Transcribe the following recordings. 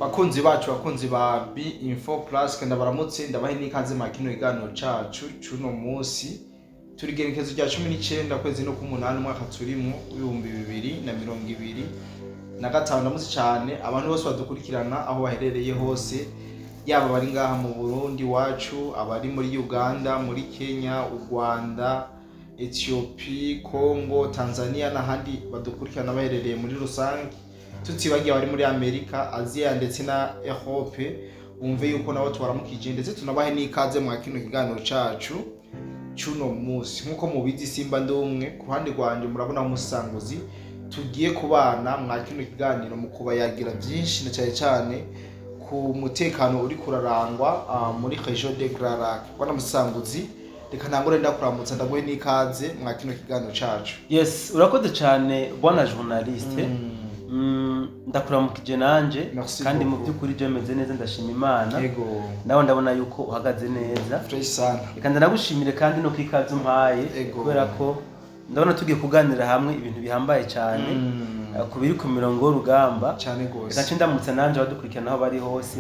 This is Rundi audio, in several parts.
Bakunzi bacu bakunzi ba B-Info Plus kanda baramutse ndabahe n'ikaze mu kino kiganiro cacu cuno munsi turi gerekezo rya 19 kwezi no ku8 umwaka turimo 2025 ndamutse cyane abantu bose badukurikirana aho baherereye hose yaba bari ngaha mu Burundi wacu abari muri Uganda muri Kenya u Rwanda Ethiopia Congo Tanzania n'ahandi badukurikirana baherereye muri rusange tutibagiye bari muri Amerika Asia ndetse na Europe umve yuko nabo twaramukije ndetse tunabahe n'ikaze mu kino kiganiro cacu cuno munsi nkuko mubizi simba ndumwe ku ruhande rwanje murabona umusanguzi tugiye kubana mu kino kiganiro mu kubayagira byinshi na cyane ku mutekano uri kurarangwa muri Région de Grand Lac bwana musanguzi reka ntangore ndakuramutsa ndaguhe n'ikaze mu kino kiganiro cacu. Yes, urakoze cyane bwana journaliste. Ndakuramukije nanje kandi mu byukuri je meze neza ndashima Imana. Yego. Nawe ndabona yuko uhagaze neza. Fresh sana. Reka ndanagushimire kandi no kwikaza umpaye kubera ko ndabona tugiye kuganira hamwe ibintu bihambaye cyane kubiri ku mirongo y'urugamba cyane gose. Reka ndamutse nanje badukurikirana aho bari hose.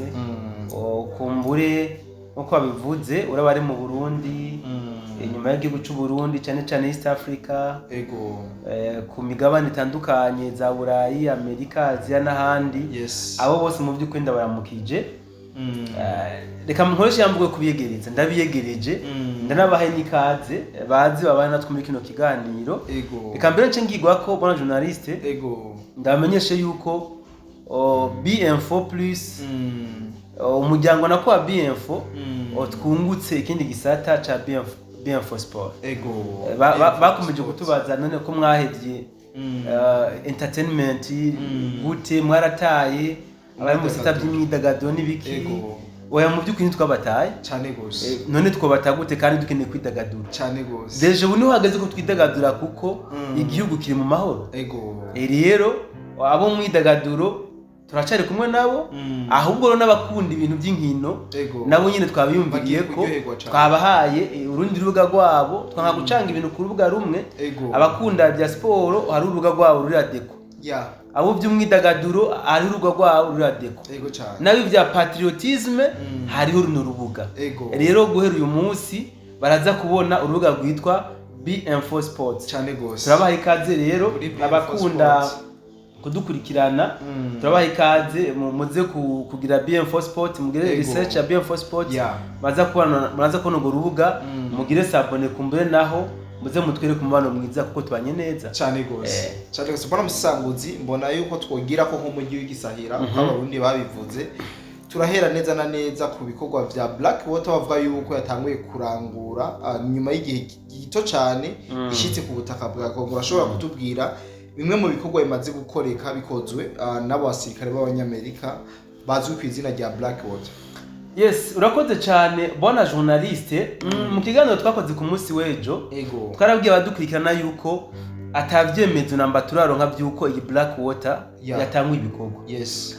Kumbure nko babivuze urabari mu Burundi inyuma y'igihugu cy'u Burundi cyane East Africa ku migabane itandukanye za Burayi Amerika Asia n'ahandi abo bose mu by'ukuri ndabaramukije reka nkoreshe yambuwe kubiyegereza ndabiyegereje ndanabahe n'ikaze bazi babana natwe muri kino kiganiro reka mbere nce ngigwa ko bwana journaliste ndamenyeshe yuko B-Info Plus umuryango nako wa B-Info twungutse ikindi gisata ca B-Info Sport bakomeje kutubaza none ko mwahevye entertainment gute mwarataye abari mu gisata by'imyidagaduro n'ibiki oya mu by'ukuri twabataye cyane gose none twobata gute kandi dukeneye kwidagadura cyane gose deje ubu niho hageze ko twidagadura kuko igihugu kiri mu mahoro rero abo mwidagaduro turacari kumwe nabo ahubwo rero n'abakunda ibintu by'inkino nabo nyine twabiyumviriye ko twabahaye urundi rubuga rwabo twanga gucanga ibintu ku rubuga rumwe abakunda bya sport hari urubuga rwabo ruri adeko abo by'umwidagaduro ari urubuga rwabo ruri adeko nabi bya patriotisme hariho runo rubuga rero guhera uyu munsi baraza kubona urubuga rwitwa B-Info Sports cyane gose turabaha ikaze rero abakunda kudukurikirana turabaha ikaze muze kugira B-Info Sport mugire research ya B-Info Sport baza kubona ngo rubuga mugire sabone kumbure naho muze mutwere ku mubano mwiza kuko tubanye neza cyane gose cyane gose bwana musanguzi mbona yuko twogira ko nk'umujyi w'igisahira uko abarundi babivuze turahera neza na neza ku bikorwa vya Black Water bavuga yuko yatanguye kurangura nyuma y'igihe gito cyane ishitse ku butaka bwa Kongo urashobora kutubwira bimwe mu bikorwa bimaze gukoreka bikozwe n'abo basirikare b'abanyamerika bazwi ku izina rya Black Water. Yes, urakoze cyane bwana journaliste. Mu kiganiro twakoze ku munsi w'ejo twarabwiye abadukurikirana yuko atavyemezo namba turaronka byuko iyi Black Water yatangwa ibikorwa.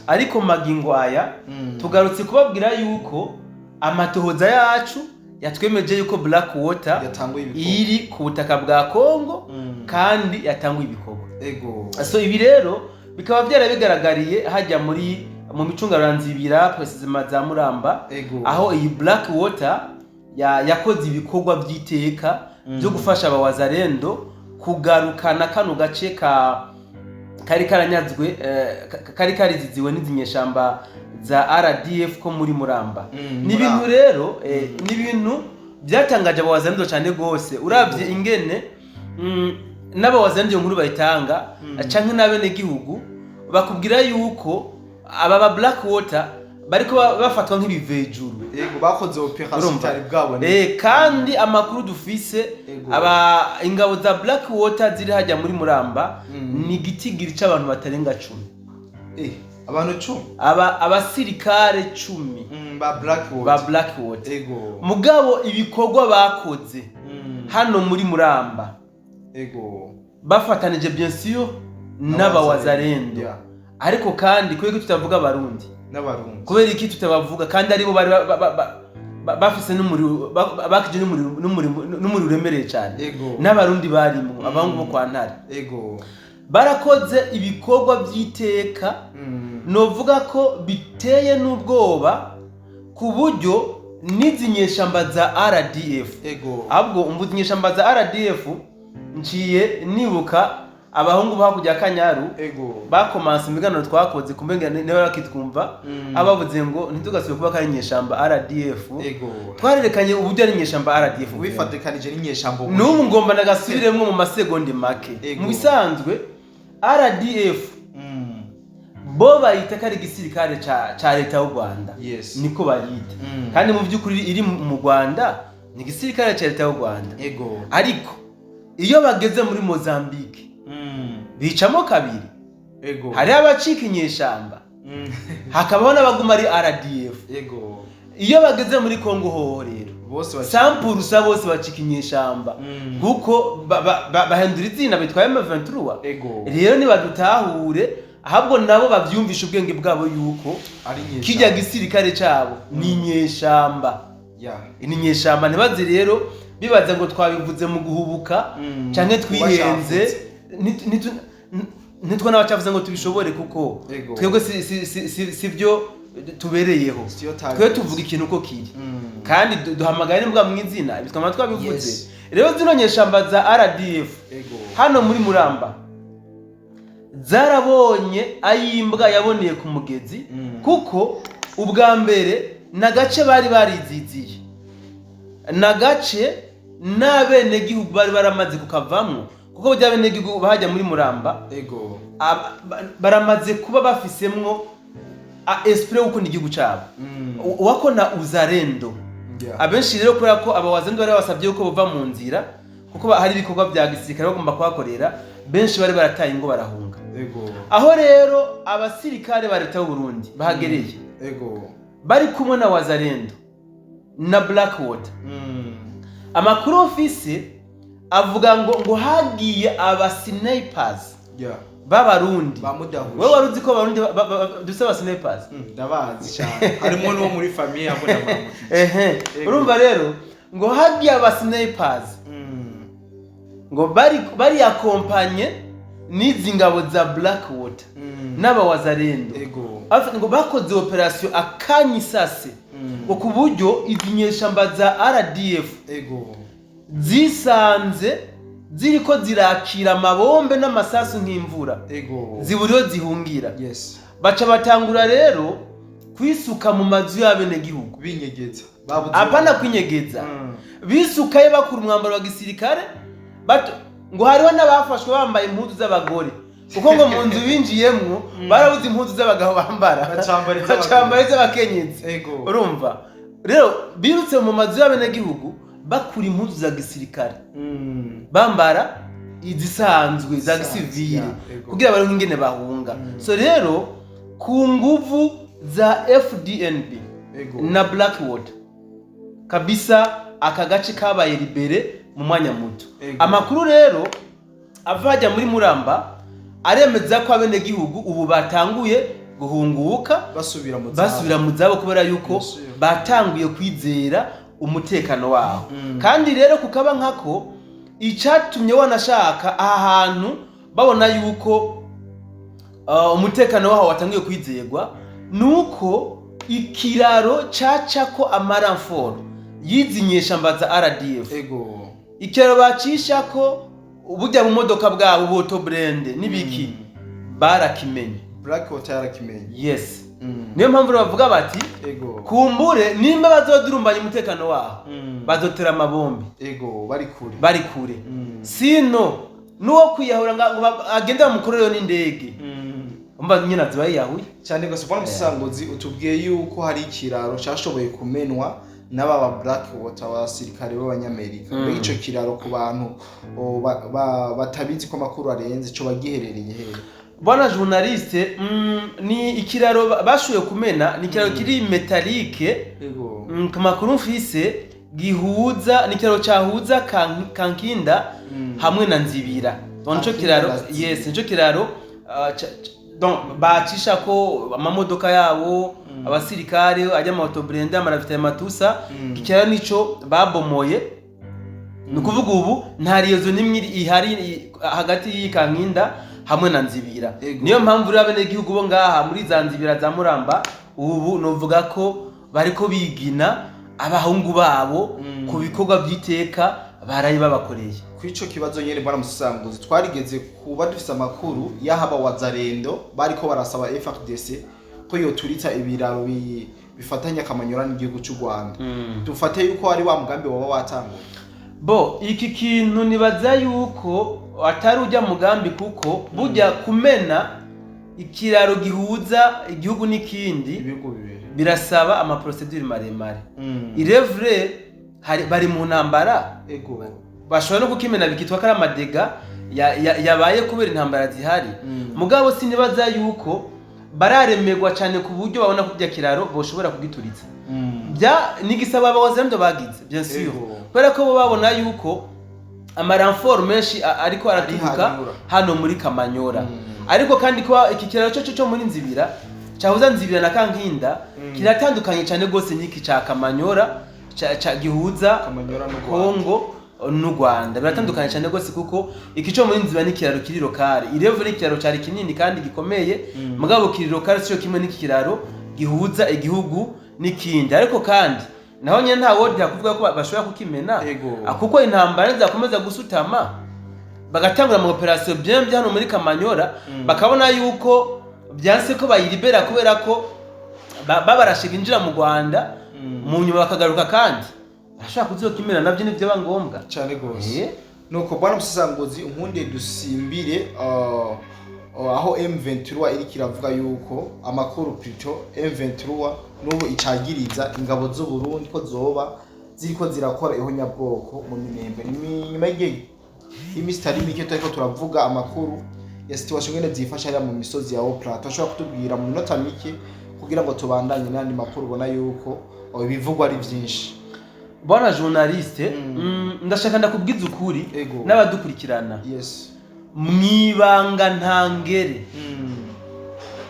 Ariko magingo aya tugarutse kubabwira yuko amatohoza yacu yatwemeje yuko Black Water iri ku butaka bwa Kongo kandi yatangwa ibikorwa. So ibi rero bikaba byarabigaragariye hajya mu micungaranzibira precisement za Muramba aho iyi Black Water yakoze ibikorwa by'iteka byo gufasha abawazarendo kugarukana kano gace kari karanyazwe kari kariziziwe n'izinyeshamba za RDF ko muri Muramba n'ibintu rero n'ibintu byatangaje abawazarendo cyane gose uravye ingene n'abawazarendo nkuru bayitanga canke n'abene gihugu bakubwira yuko aba Black Water bariko bafatwa nk'ibivejuru bakoze operation tari bwabone kandi amakuru dufise aba ingabo za Black Water ziri hajya muri Muramba ni gitigiri c'abantu batarenga 10 abantu 10 abasirikare 10 ba Black Water mugabo ibikorwa bakoze hano muri Muramba bafatanije bien sûr n'abawazarendo ariko kandi kwego tutavuga abarundi kubera iki tutabavuga kandi aribo bari bafise n'umuriro bakije n'umuriro uremereye cyane n'abarundi barimo abahungu bo kwa Ntare barakoze ibikorwa by'iteka novuga ko biteye n'ubwoba ku buryo n'izinyeshamba za RDF ahubwo umbuzinyeshamba za RDF nciye nibuka abahungu bakujya Kanyaru bakomanse imigano twakoze kumbenga niba bakitwumva abavuze ngo ntitugasubire kuba kari nyeshamba RDF twarerekanye uburyo ari nyeshamba RDF wifatekanije n'inyeshamba n'ubu ngomba nagasubiremwe mu masegonde make mu bisanzwe RDF bo bayita kari gisirikare ca leta y'u Rwanda niko bayita kandi mu by'ukuri iri mu Rwanda ni gisirikare ca leta y'u Rwanda ariko iyo bageze muri Mozambique bicamo kabiri hari abacika inyeshamba hakabaho n'abaguma ari RDF iyo bageze muri Kongo ho rero sampurusa bose bacika inyeshamba kuko bahindura izina bitwaye M23 rero nibadutahure ahubwo nabo bavyumvisha ubwenge bwabo yuko kijya gisirikare cabo ni inyeshamba ni inyeshamba ntibaze rero bibaza ngo twabivuze mu guhubuka canke twihenze nitwo n'abacavuze ngo tubishobore kuko twebwe sivyo tubereyeho twe tuvuga ikintu uko kiri kandi duhamagara n'imbwa mu izina bitwa twabivuze rero zino nyeshamba za RDF hano muri Muramba zarabonye ayimbwa yaboneye ku mugezi kuko ubwa mbere nagace bari bariziziye nagace n'abene gihugu bari baramaze kukavamwo kuko bya bene gihugu bahajya muri Muramba baramaze kuba bafisemwo esprit uko ni gihugu cyabo wako na uzarendo abenshi rero kubera ko abawazendo bari basabye uko bava mu nzira kuko hari ibikorwa bya gisirikare bagomba kwakorera benshi bari barataye ngo barahunga aho rero abasirikare ba leta y'u Burundi bahagereye bari kumwe na wazarendo na Blackwater amakuru office avuga ngo hagiye aba snipers b'abarundi wewe waruzi ko abarundi dusaba snipers ndabazi cyane harimo no muri famille yabo n'abarundi urumva rero ngo hagiye aba snipers ngo bari akompanye n'izi ngabo za Blackwater n'abawazarendo ngo bakoze operation akanyisase ngo ku buryo izinyeshamba za RDF zisanze ziriko zirakira amabombe n'amasasu nk'imvura ziburiyo zihungira baca batangura rero kwisuka mu mazu y'abene gihugu binyegeza apana kwinyegeza bisukaye bakura umwambaro wa gisirikare ngo hariho n'abafashwe bambaye impuzu z'abagore kuko ngo mu nzu binjiyemwo barabuze impuzu z'abagabo bambara bacambara iz'abakenyezi urumva rero birutse mu mazu y'abene gihugu bakura impuzu za gisirikare bambara izisanzwe za gisivile kugira baronke ingene bahunga so rero ku nguvu za FDNB na Blackwater kabisa aka gace kabaye libere mu mwanya muto amakuru rero avajya muri Muramba aremeza ko abene gihugu ubu batanguye guhunguka basubira mu zabo kubera yuko batanguye kwizera umutekano waho kandi rero kukaba nkako icatumye wanashaka aha hantu babona yuko umutekano waho watangiye kwizerwa nuko ikiraro cacako amaranforo yizinyeshamba za RDF ikiraro bacisha ko ubujya mu modoka bwabo boto brand nibiki barakimenye Blackwater yarakimenye niyo mpamvu bavuga bati kumbure nimba bazodurumbanya umutekano waho bazotera amabombe bari kure sino nuwo kwiyahura ngo agende bamukorero n'indege umva nyine azibaye yahuye cyane gose kwa musangozi utubwiye yuko hari ikiraro cyashoboye kumenwa n'ababa Blackwater abasirikare b'abanyamerika muri ico kiraro ku bantu batabizi ko makuru arenze cyo bagiherereye hehe bwana journaliste ni ikiraro bashuye kumena ni ikiraro kiri metallique kamakuru mfise gihuza ni ikiraro cyahuza Kankinda hamwe na Nzibira nico kiraro nico kiraro donc bacisha ko amamodoka yabo abasirikare ajya mu autobrenda amaravita matusa ikiraro nico babomoye nukuvuga ubu nta riyozo nimwe ihari hagati y'Kankinda hamwe na Nzibira. Niyo mpamvu rero abenegihugu bo ngaha muri za Nzibira za Muramba ubu novuga ko bariko bigina abahungu babo ku bikorwa by'iteka barayi babakoreye. Kwico kibazo nyene bwana Musanguzi twarigeze kuba dufise amakuru yahaba Wazalendo bariko barasaba FARDC ko yoturitsa ibiraro bifatanya Kamanyola n'igihugu cy'u Rwanda. Dufate yuko ari wa mugambi waba watanguye. Bo iki kintu nibaza yuko atari ujya mugambi kuko bujya kumena ikiraro gihuza igihugu n'ikindi birasaba ama procedure maremare. Irevre bari mu ntambara bashobora no kukimena bikitwa kara amadega yabaye kubera intambara zihari. Mugabo sinibaza yuko bararemegwa cyane ku buryo babona kujya kiraro boshobora kugituritsa. Nigisaba abawazendo bagize bien sûr kubera ko bo babona yuko amaranfor menshi ariko araturuka hano muri Kamanyola. Ariko kandi ko iki kiraro cyo muri Nzibira cyahuza Nzibira na Kankinda kiratandukanye cyane gose n'iki cya Kamanyola cya gihuza Kamanyola no Kongo n'u Rwanda. Biratandukanye cyane gose kuko iki cyo muri Nzibira n'ikiraro kiri lokale. Irevure ikiraro cyari kinini kandi gikomeye mugabo kiri lokale cyo kimwe n'iki kiraro gihuza igihugu n'ikindi. Ariko kandi naho nyene nta wodi yakuvuga ko bashobora kukimena kuko intambara zakomeza gusutama bagatangura mu operation bien hano muri Kamanyola bakabona yuko byanse ko bayiribera kubera ko babarashiga injira mu Rwanda mu nyuma bakagaruka kandi bashaka kuzokimena navyo nivyo bangombwa cyane gose. Nuko bwana Musanguzi unkunde dusimbire aho M23 iri kiravuga yuko amakuru plutôt M23 nubu icagiriza ingabo z'u Burundi ko zoba ziriko zirakora ihonyabwoko mu Minembwe. Nyuma y'imistari mike turiko turavuga amakuru ya situation ngene zifasha ya mu misozi ya Plateau. Ashobora kutubwira mu minota mike kugira ngo tubandanye n'andi makuru ubona yuko ibivugwa ari byinshi. Bwana journaliste ndashaka ndakubwiza ukuri n'abadukurikirana. Yes. Mwibanga ntangere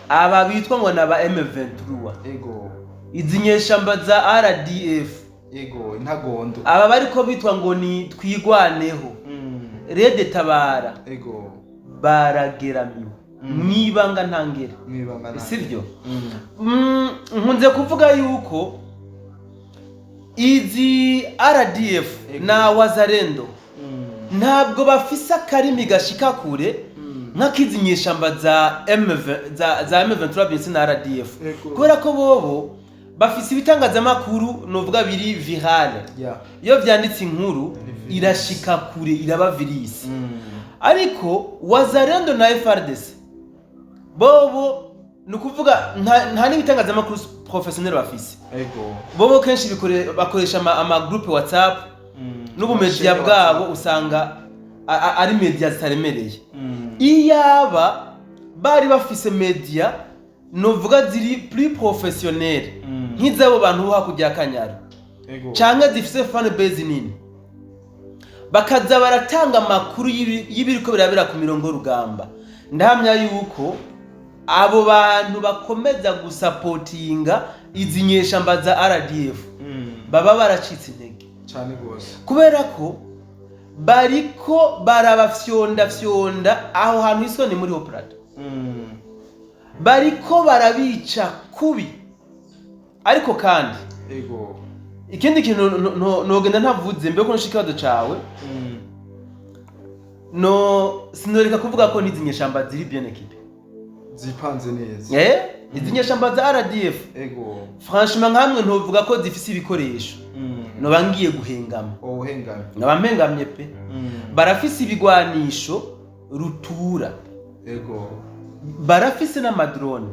aba bitwa ngo naba M23 izi nyeshamba za RDF intagondo aba bariko bitwa ngo ni twigwaneho Rede Tabara barageramiwe mwibanga ntangere sivyo. Nkunze kuvuga yuko izi RDF na Wazalendo ntabwo bafise akarimi gashika kure nk'akizi nyeshamba za M23 binsi na RDF kubera ko bobo bafise ibitangazamakuru novuga biri viral. Iyo vyanditse inkuru irashika kure iraba virisi. Ariko Wazalendo na FARDC bobo nukuvuga nta n'ibitangazamakuru professionnel bafise. Bobo kenshi bakoresha ama groupe WhatsApp n'ubu media bwabo usanga ari media zitaremereye. Iyaba bari bafise media novuga ziri plus professionnel nk'izabo bantu bo hakujya Kanyaro canke zifise fan base nini bakaza baratanga amakuru y'ibiriko birabera ku mirongo y'urugamba, ndahamya yuko abo bantu bakomeza gusupportinga izi nyeshamba za RDF baba baracitse intege cyane gose kubera ko bariko barabafyonda aho hantu isoni muri Plateau. Bariko barabica kubi. Ariko kandi ikindi kintu nogenda ntavuze mbe ko nshikado cawe sinoreka kuvuga ko nizi nyeshamba ziri bien équipé zipanze neza. Izi nyeshamba za RDF franchement nkamwe ntovuga ko zifise ibikoresho no bangiye guhengama nabampengamye pe. Barafise ibigwanisho rutura barafise n'amadrone.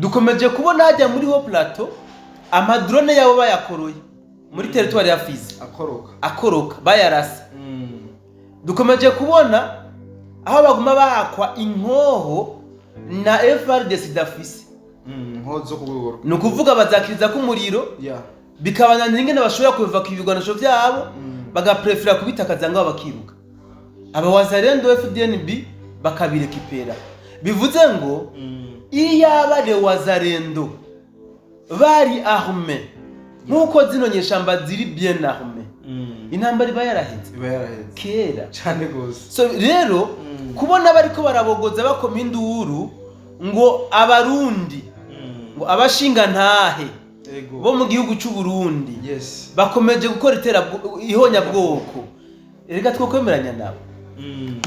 Dukomeje kubona hajya muri Plateau amadrone yabo bayakoroye muri territoire ya Fizi akoroka bayarasa. Dukomeje kubona aho baguma bakwa inkoho na FARDC dafise nkozo kugorwa nukuvuga bazakiriza ku muriro bikabananira ingene bashobora kuva ku bigwanisho byabo bagaprefera kubitakaza ngo bakiruka. Aba Wazalendo FDNB bakabirekipera. Bivuze ngo iyaba le Wazalendo bari armé nkuko zino nyeshamba ziri bien armé intambara iba yaraheze kera cyane gose. So rero kubona bariko barabogoza bakoma induru ngo abarundi ngo abashinga ntahe bo mu gihugu cy'u Burundi bakomeje gukora ihonya bwoko reka twokwemeranya nabo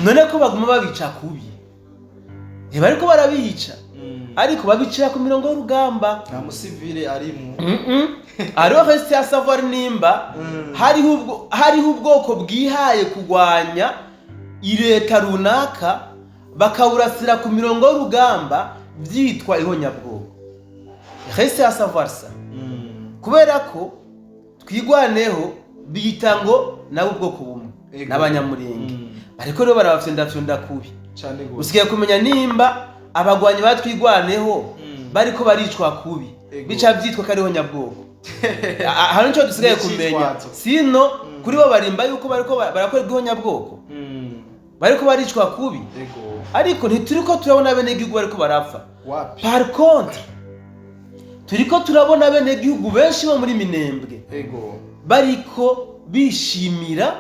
none ko baguma babica kubi bariko barabica ariko babicira ku mirongo y'urugamba nta musivile arimo ariho reste ya savoir nimba hariho ubwoko bwihaye kugwanya ireta runaka bakaburasira ku mirongo y'urugamba byitwa ihonyabwoko reste ya savoir ça kubera ko twigwaneho bita ngo nabo ubwoko bumwe n'abanyamurenge ariko rero barabafyondafyonda kubi usigaye kumenya nimba abagwanyi batwigwaneho bariko baricwa kubi bica byitwa kariho nyabwoko hano nico dusigaye kumenya sino kuri bo barimba yuko bariko barakora igihonyabwoko bariko baricwa kubi ariko ntituriko turabona bene igihugu bariko barapfa par contre turiko turabona bene igihugu benshi bo muri Minembwe bariko bishimira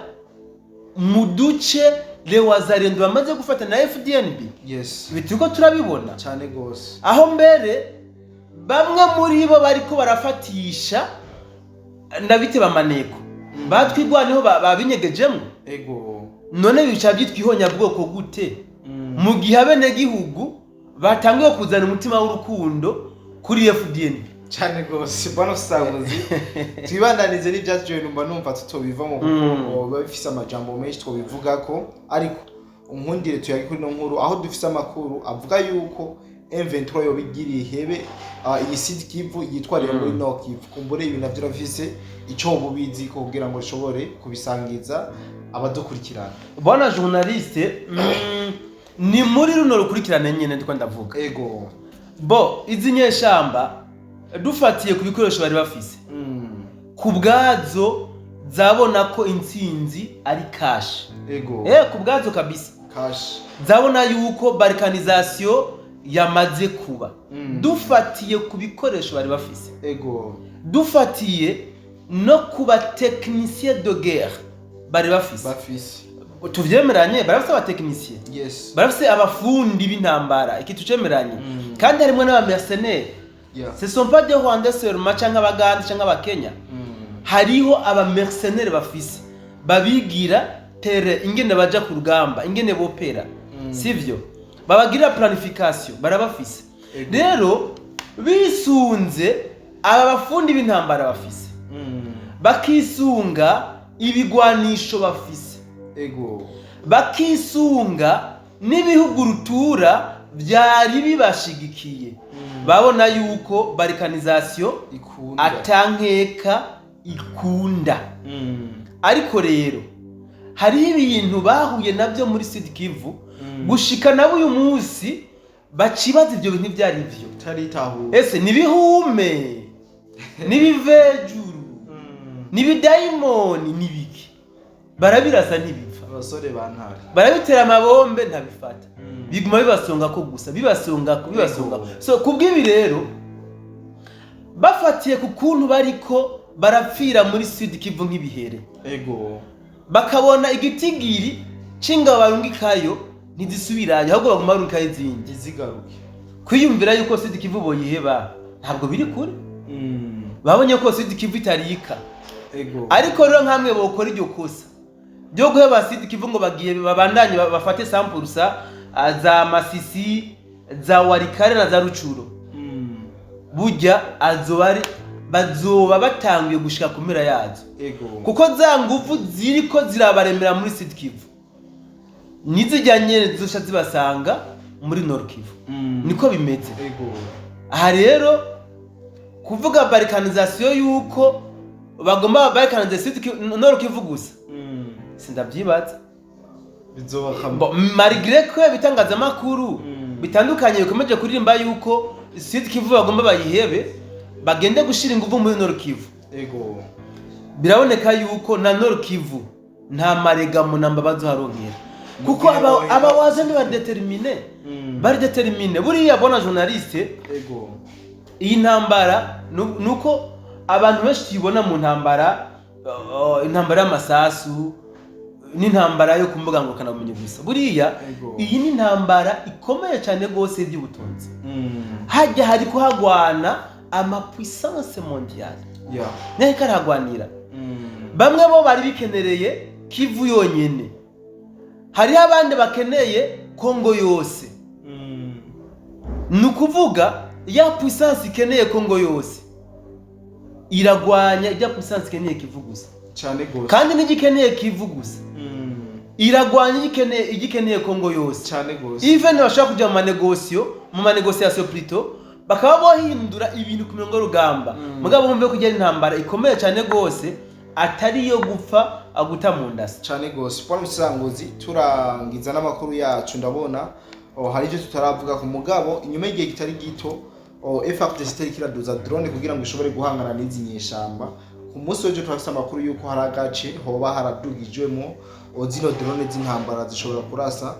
mu duce Lewazarendo bamaze gufata na FDNB turiko turabibona cyane gose aho mbere bamwe muri bo bariko barafatisha ndabite bamaneko batwigwaneho babinyegejemo none bica byitwa ihonyabwoko gute mu gihe abene gihugu batangiye kuzana umutima w'urukundo kuri FDNB cyane gose bano sabuzi twibandanize n'ibyaje numva tutobiva mu bukungu bafise amajambo menshi twobivuga ko ariko unkundire tuyagi kuri no nkuru aho dufise amakuru avuga yuko M23 yo bigiriye hebe iyi Sud Kivu yitwarira muri Nord Kivu kumbure ibintu navyo rafise ico bubizi ko kugira ngo shobore kubisangiza abadukurikirana bwana journaliste ni muri runo rukurikirane nyene ndiko ndavuga bo izi nyeshamba dufatiye ku bikoresho bari bafise ku bwazo zabona ko intsinzi ari cash ku bwazo kabisa cash zabona yuko balkanisation yamaze kuba dufatiye ku bikoresho bari bafise dufatiye no kuba technicien de guerre bari bafise tuvyemeranye barafise abatekinisye barafise abafundi b'intambara iki tucemeranye kandi harimo n'abamercenaires ce sont pas des Rwandais seulement canke abaganda canke abakenya hariho abamercenaires bafise babigira tere ingene baja ku rugamba ingene bopera sivyo babagira planification barabafise rero bisunze aba bafundi b'intambara bafise bakisunga ibigwanisho bafise bakisunga n'ibihugu rutura byari bibashigikiye babona yuko balkanisation atankeka ikunda ariko rero hari ibintu bahuye nabyo muri Sud Kivu gushika nabo uyu munsi bacibaza ibyo bintu byari byo taritahu ese nibihume nibivejuru nibidaimoni nibiki barabirasa ntibipfa abasore bantari barabitera amabombe ntabifata biguma bibasonga ko gusa bibasonga so kubwibi rero bafatiye ku kuntu bariko barapfira muri Sud Kivu nk'ibihere bakabona igitigiri cinga barungikayo ntizisubirayo ahubwo baguma barungikayo izindi zigaruke kwiyumvira yuko Sud Kivu boyiheba ntabwo biri kuri babonye ko Sud Kivu itarika ariko rero nkamwe bokora iryo kosa byo guheba Sud Kivu ngo bagiye babandanye bafate sampulsa za Masisi za Warikare na za Rucuro burya bazoba batangiye gushika kumira yazo kuko za nguvu ziriko zirabaremera muri Sud Kivu nizijyanye zosha zibasanga muri Nord Kivu niko bimeze aha rero kuvuga balkanisation yuko bagomba balkanize Sud Kivu Nord Kivu gusa sindabyibaza malgré ko bitangaza makuru bitandukanye bikomeje kuririmba yuko Sud Kivu bagomba bayihebe bagende gushira inguvu muri Nord Kivu biraboneka yuko na Nord Kivu nta marega mu namba bazoharonkera kuko aba wazende bari determine buriya bona journaliste iyi ntambara nuko abantu benshi tibona mu ntambara intambara y'amasasu n'intambara yo kumbuga ngo kana bumenyi gusa buriya iyi ni intambara ikomeye cyane gose by'ubutunzi hajya hari kuhagwana ama puissance mondiale naye karagwanira bamwe bo bari bikenereye Kivu yonyene hari abandi bakeneye Kongo yose nukuvuga ya puissance ikeneye Kongo yose iragwanya ijya puissance ikeneye Kivu gusa cyane gose kandi n'igikeneye Kivu gusa iragwanya igikeneye Kongo yose cyane gose even bashaka kujya mu manegociation plutôt bakaba bohindura ibintu ku mirongo rugamba mugabo bumve ko ijya intambara ikomeye cyane gose atari yo gupfa aguta mu ndasi cyane gose kwa musanguzi turangiza n'amakuru yacu ndabona hari icyo tutaravuga ku mugabo inyuma y'igihe kitari gito FARDC itari kiraduza drone kugira ngo ishobore guhangana n'izi nyeshamba ku munsi w'ejo twafise amakuru yuko hari agace hoba haradugijwemo zino drone z'intambara zishobora kurasa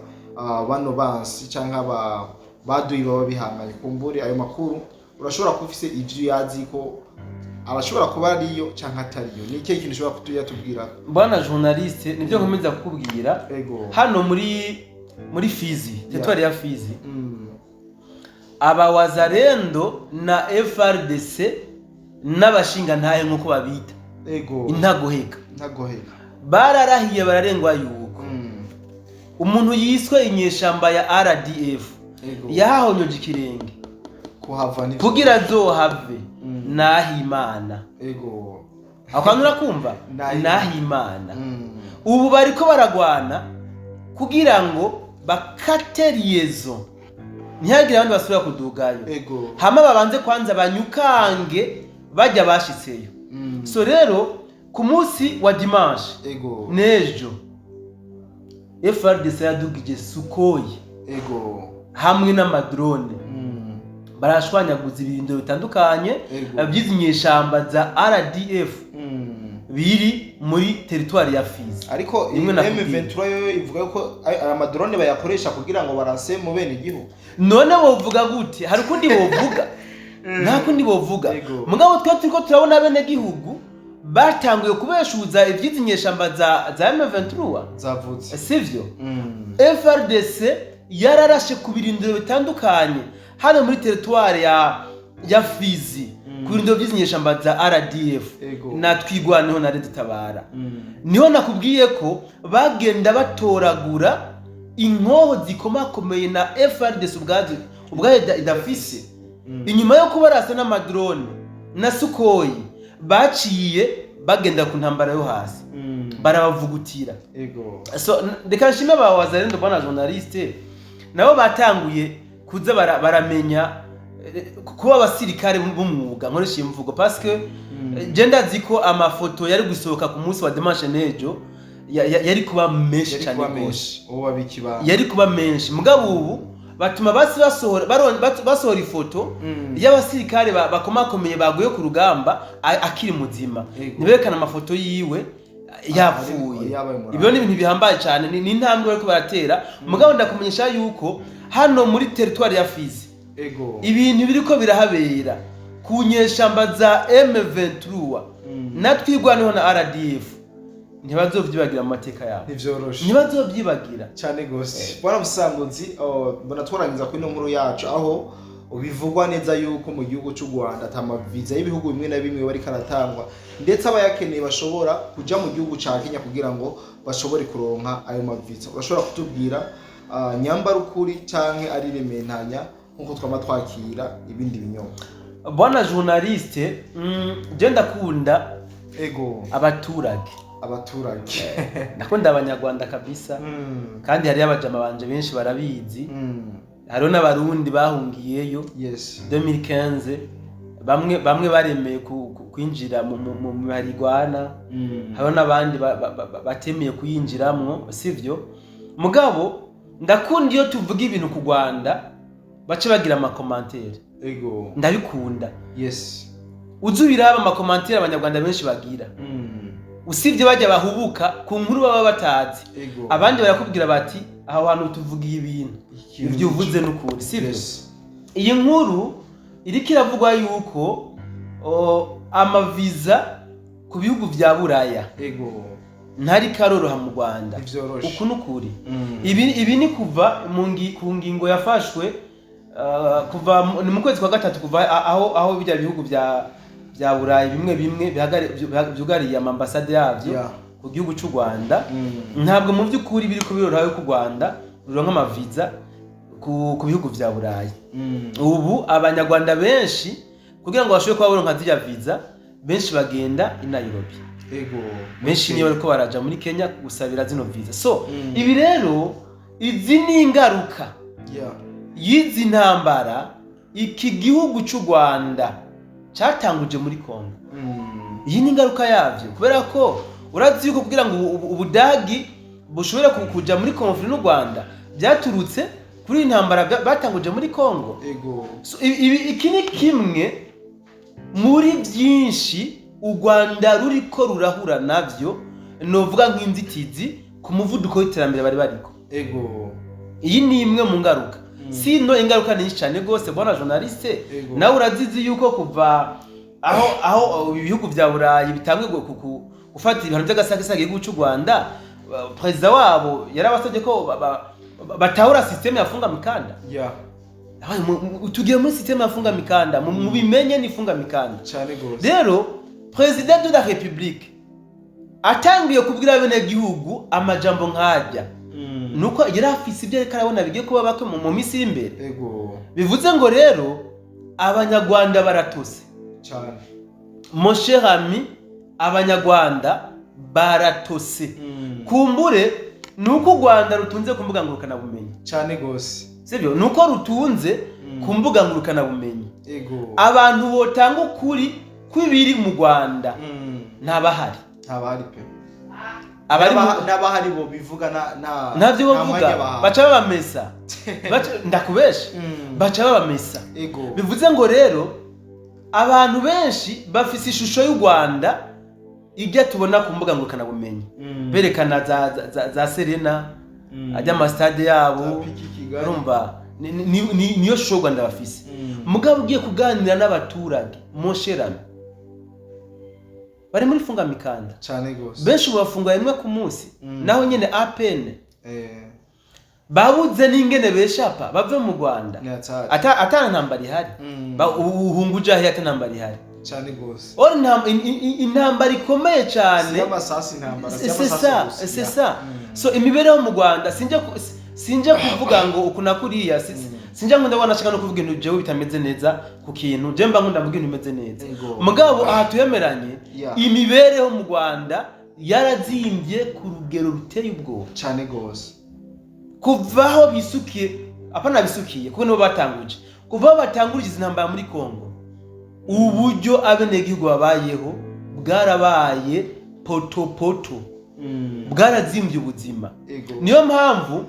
bano bansi cyangwa baduyi baba bihanganye kumbure ayo makuru urashobora kufise ivyo yazi ko arashobora kuba ariyo cyangwa atariyo ni ikihe kintu ushobora kutubwira bwana journaliste nibyo nkomeza kukubwira hano muri Fizi territoire ya Fizi aba wazarendo na FARDC n'abashinga ntaye nkuko babita intagoheka bararahiye bararengwa yuko umuntu yiswe inyeshamba ya RDF yahahonyoje ikirenge kugira zohave nahimana akwanura kumva nahimana ubu bariko baragwana kugira ngo bakateriyezo ntihagire abandi basubira kudugayo hama babanze kwanza banyukange bajya bashitseyo so rero ku munsi wa dimanche nejo FARDC yadugije Sukoyi hamwe n'amadrone barashwanyaguza ibirindo bitandukanye by'izinyeshamba za RDF biri muri territoire ya Fizi ariko M23 yo ivuga ko aya madrone bayakoresha kugira ngo barase mu bene igihugu none bovuga gute hari kundi bovuga nta kundi bovuga mugabo twe turiko turabona bene gihugu batanguye kubeshuza ivy'izinyeshamba za M23 zavutse sivyo FARDC yararashe ku birindiro bitandukanye hano muri territoire ya Fizi ku birindiro by'izinyeshamba za RDF na twigwaneho na Leta Tabara niho nakubwiye ko bagenda batoragura inkoho zikomakomeye na FARDC ubwayo idafise inyuma yo kubarasa n'amadrone na Sukoyi baciye bagenda ku ntambara yo hasi barabavugutira so dekanshime abawazarendo bwana journaliste nabo batanguye kuza baramenya kuba abasirikare b'umwuga nkoresha imvugo parce que je ndazi ko amafoto yari gusohoka ku munsi wa dimanche nejo yari kuba menshi cyane gose yari kuba menshi mugabo ubu batuma basohora ifoto y'abasirikare bakomakomeye baguye ku rugamba akiri muzima niberekana amafoto yiwe yapfuye ibyo ni ibintu bihambaye cyane ni intambwe bariko baratera mugabo ndakumenyesha yuko hano muri territoire ya Fizi ibintu biriko birahabera ku nyeshamba za M23 natwigwaneho na RDF ntibazovyibagira mu mateka yabo ntibazovyibagira cyane gose bwana musanguzi mbona twarangiza kuri no nkuru yacu aho bivugwa neza yuko mu gihugu cy'u Rwanda atamaviza y'ibihugu bimwe na bimwe bari karatangwa ndetse abayakeneye bashobora kuja mu gihugu ca Kenya kugira ngo bashobore kuronka ayo maviza urashobora kutubwira nyambara ukuri canke ari rementanya nkuko twama twakira ibindi binyoma bwana journaliste je ndakunda abaturage ndakunda abanyarwanda kabisa kandi hari abajama banje benshi barabizi hariho n'abarundi bahungiyeyo 2015 bamwe baremeye kwinjira mu marigwana hariho n'abandi batemeye kuyinjiramwo sivyo mugabo ndakunda iyo tuvuga ibintu ku Rwanda bace bagira amakomantere ndabikunda uzubiraba amakomantere abanyarwanda benshi bagira usibye bajya bahubuka ku nkuru baba batazi abandi barakubwira bati aho hantu tuvugiye ibintu ibyo uvuze n'ukuri sibyo iyi nkuru iriko iravugwa yuko amaviza ku bihugu vya Buraya ntari karoroha mu Rwanda uku nukuri ibi ni kuva ku ngingo yafashwe kuva mu kwezi kwa gatatu kuva aho bijya bihugu bya Burayi bimwe byugariye amambasade yabyo ku gihugu cy'u Rwanda ntabwo mu by'ukuri biri ko biroroha ku Rwanda ruronka amaviza ku bihugu bya Burayi ubu abanyarwanda benshi kugira ngo bashobore kuba baronka ziriya viza benshi bagenda i Nairobi benshi niyo bariko baraja muri Kenya gusabira zino viza so ibi rero izi ni ingaruka y'izi ntambara iki gihugu cy'u Rwanda cyatanguje muri Kongo iyi ni ingaruka yavyo kubera ko urazi yuko kugira ngo Ubudagi bushobore kuja muri konflikt n'u Rwanda byaturutse kuri intambara batanguje muri Kongo so iki ni kimwe muri byinshi u Rwanda ruriko rurahura navyo novuga nk'inzitizi ku muvuduko w'iterambere bari bariko iyi ni imwe mu ngaruka sino ingaruka nyinshi cyane gose bona journaliste nawe urazizi yuko kuva aho ibihugu bya Burayi bitangwe gufata ibintu by'agasakisa gihugu cy'u Rwanda president wabo yarabasabye ko batahura system yafunga mikanda tugiye muri system yafunga mikanda mu bimenye nifunga mikanda cyane gose rero president de la république atangiye kubwira bene gihugu amajambo nkajya nuko yarafise ibyo karabona bigiye kuba bakwe mu misi imbere bivuze ngo rero abanyarwanda baratose cyane mon cher ami abanyarwanda baratose kumbure nuko u Rwanda rutunze ku mbuga ngurukana bumenyi cyane gose sibyo nuko rutunze ku mbuga ngurukana bumenyi abantu botanga ukuri kwibiri mu Rwanda ntabahari pe n'abahari bo bivuga ntabyo bavuga baca babamesa ndakubesha baca babamesa bivuze ngo rero abantu benshi bafise ishusho y'u Rwanda ijya tubona ku mbuga ngurukana bumenyi berekana za Serena ajya amastade yabo urumva niyo shusho y'u Rwanda bafise mugabo ugiye kuganira n'abaturage mosherana bari muri funga mikanda cyane gose benshi bafunga rimwe ku munsi naho nyene APN babuze n'ingene beshapa bave mu Rwanda atana ntambara ihari uhunguja aho atana ntambara ihari cyane gose intambara ikomeye cyane y'amasasi intambara c'est ça so imibereho mu Rwanda sinje kuvuga ngo ukuna kuriya sinje ngo ndabona shaka no kuvuga ibintu jewe bitameze neza ku kintu je mba ngo ndavuga ibintu bimeze neza mugabo aha tuyemeranye imibereho mu Rwanda yarazimbye ku rugero ruteye ubwoba cyane gose kuvaho bisukiye apana bisukiye kuko nibo batanguje kuvaho batangurije intambara muri Kongo uburyo abenegihugu babayeho bwarabaye poto bwarazimbye ubuzima niyo mpamvu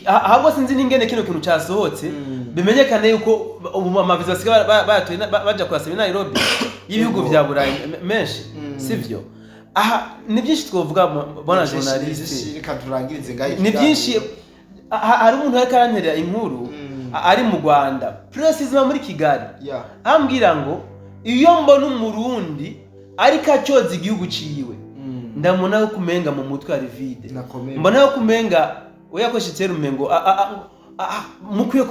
ahubwo sinzi n'ingene kino kintu cyasohotse bimenyekane yuko amaviza basigaye bayatoye baja kwasaba Nairobi y'ibihugu bya Burayi menshi sivyo aha ni byinshi twovuga bona journaliste ni byinshi hari umuntu yakarantera inkuru ari mu Rwanda precisement muri Kigali ambwira ngo iyo mbona umurundi ariko acyoza igihugu ciwe ndamuna ko kumenga mu mutwe ari vide mbona ko kumenga oyakoshitse rumengo mukwiye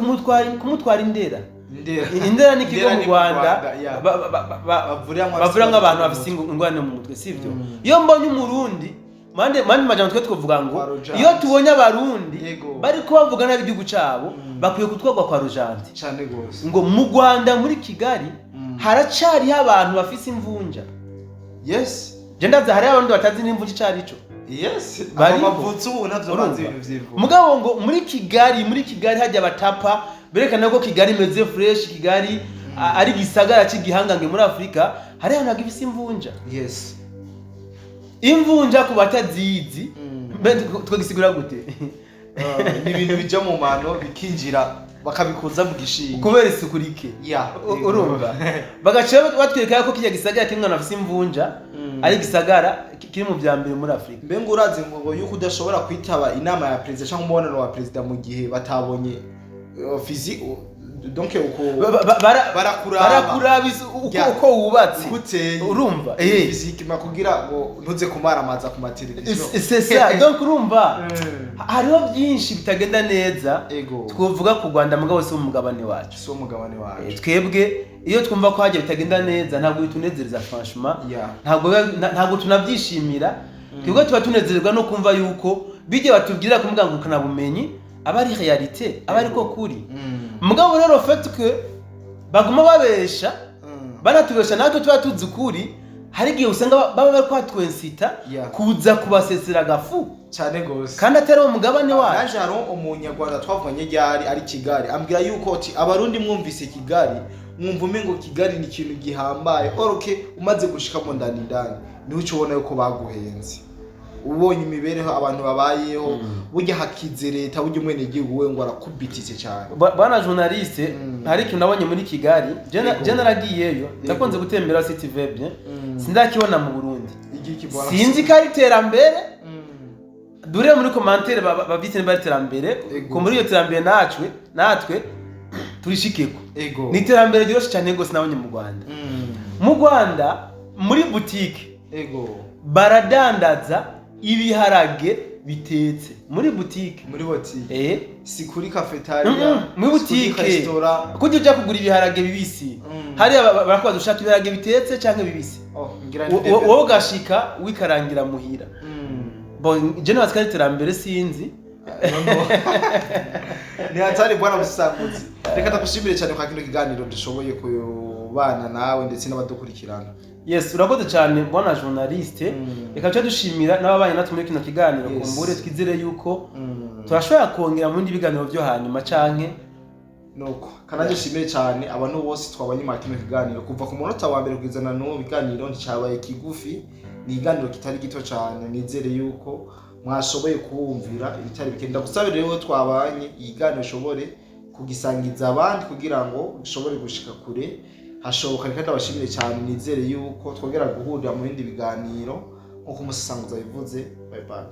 kumutwara indera ni kigo mu Rwanda bavura nk'abantu bafise ingwane mu mutwe sivyo iyo mbonye umurundi mande majambo twe twovuga ngo iyo tubonye abarundi bari ko bavuga nabi igihugu cabo bakwiye kutwagwa kwa Rojanti cyane gose ngo mu Rwanda muri Kigali haracari abantu bafise imvunja je ndaza hari abantu batazi n'imvunja cari ico bari bavutse ubu navyo banze ibintu vy'imvunja mugabo ngo muri Kigali hajya batapa berekana ko Kigali imeze fresh Kigali ari gisagara cy'igihangange muri Afrika hari abantu bagifise imvunja imvunja ku batazizi twagisigura gute ni ibintu bija mu mano bikinjira bakabikuza mu gishinga kubera isuku rike urumva bagace batwereka ko kijya gisagara kimwe nafise imvunja ari gisagara kiri mu byambere muri Afrika mbenga urazi ngo yuko udashobora kwitaba inama ya president cyangwa umubonano wa president mu gihe batabonye donc uko barakuraba uko wubatse guteye urumva physiquement kugira ngo ntuze kumaramaza ku mateleviziyo c'est ça donc urumva hariho byinshi bitagenda neza twovuga ku Rwanda mugabo si umugabane wacu twebwe iyo twumva ko haje bitagenda neza ntabwo bitunezereza franchement ntabwo tunabyishimira twebwe tuba tunezererwa no kumva yuko bijye batubwira kumvuga ngo kana bumenyi aba ari realite aba ari ko kuri mugabo rero fait que baguma babesha banatubesha natwe tuba tuzi kuri hari igihe usanga baba bari kwatwensita kuza kubasesera gafu cyane gose kandi atari umugabane wacu naje haro umunyarwanda twavuganye ryari ari Kigali ambwira yuko ati abarundi mwumvise Kigali mwumva umengo Kigali ni ikintu gihambaye oroke umaze gushika mu ndani niho ucubona yuko baguhenze ubonye imibereho abantu babayeho burya hakize leta burya umwene gihugu we ngo arakubititse cyane bana journaliste hari ikintu nabonye muri Kigali je naragiyeyo ndakonze gutembera City Vibe sindakibona mu Burundi sinzi ko ari terambere dure muri commentaire babite bari terambere ko muri iyo terambere natwe turishikeko ni terambere ryose cyane gose nabonye mu Rwanda muri boutique baradandaza ibiharage bitetse muri boutique si kuri cafetaria muri boutique kujya ujya kugura ibiharage bibisi hari barakubaza ushaka ibiharage bitetse cyangwa bibisi wowe ugashika wikarangira muhira bon je n'abatwara terambere sinzi ni hatari bwana musamuzi reka takushimire cyane kwa kino kiganiro dushoboye kubana nawe ndetse n'abadukurikirana yes urakoze cyane bwana journaliste reka cyo dushimira n'ababanye natwe muri kino kiganiro kumbure twizere yuko turashobora kongera mu bindi biganiro byo hanyuma canke nuko kanaje shimire cyane abantu bose twabanye mu kino kiganiro kuva ku munota wa mbere kugezana no biganiro nticabaye kigufi ni iganiro kitari gito cyane nizere yuko mwashoboye kumvira ibitari bikenda gusabira rero twabanye iganiro shobore kugisangiza abandi kugira ngo ushobore gushika kure hashoboka kandi abashimire cyane nizere yuko twongera guhurira mu bindi biganiro nko kumusanguza bivuze bye bye.